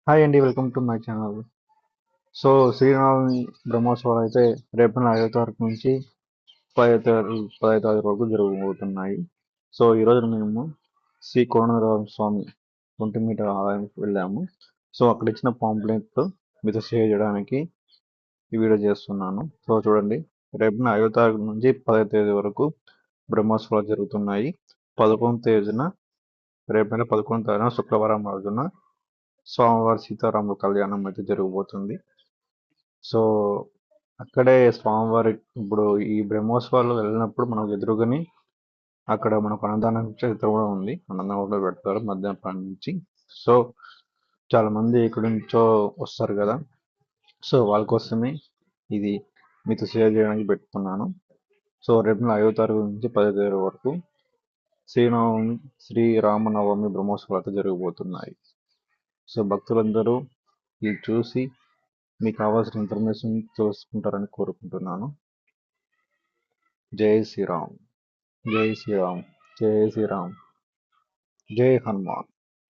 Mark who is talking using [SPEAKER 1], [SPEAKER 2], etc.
[SPEAKER 1] Hi అండి, welcome to my channel. So Sri Rama Navami బ్రహ్మోత్సవాలు అయితే రేపు నెల 5వ తారీఖు నుంచి 10వ తారీఖు వరకు జరగబోతున్నాయి. సో ఈరోజు మేము శ్రీ కోదండరామ స్వామి ఒంటిమిట్ట ఆలయానికి వెళ్ళాము. సో అక్కడ ఇచ్చిన పాంప్లెట్ మీతో షేర్ చేయడానికి ఈ వీడియో చేస్తున్నాను. సో చూడండి, రేపు నెల 5వ తారీఖు నుంచి 10వ తేదీ వరకు బ్రహ్మోత్సవాలు జరుగుతున్నాయి. 11వ తేదీన రేపు నెల 11వ తారీఖున శుక్రవారం రోజున స్వామివారి సీతారాముల కళ్యాణం అయితే జరగబోతుంది. సో అక్కడే స్వామివారి ఇప్పుడు ఈ బ్రహ్మోత్సవాలు వెళ్ళినప్పుడు మనకు ఎదురుగాని అక్కడ మనకు అన్నదానం చరిత్ర కూడా ఉంది. అన్నదానం కూడా పెడతారు మధ్యాహ్నం నుంచి. సో చాలా మంది ఇక్కడ నుంచో వస్తారు కదా. సో వాళ్ళ కోసమే ఇది మీతో షేర్ చేయడానికి పెట్టుకున్నాను. సో రేపు 5వ తారీఖు నుంచి 10వ తారీఖు వరకు శ్రీనవమి శ్రీరామనవమి బ్రహ్మోత్సవాలు అయితే జరగబోతున్నాయి. సో భక్తులందరూ ఇది చూసి మీకు కావాల్సిన ఇన్ఫర్మేషన్ తెలుసుకుంటారని కోరుకుంటున్నాను. జై శ్రీరామ్, జై శ్రీరామ్, జై శ్రీరామ్, జై హనుమాన్.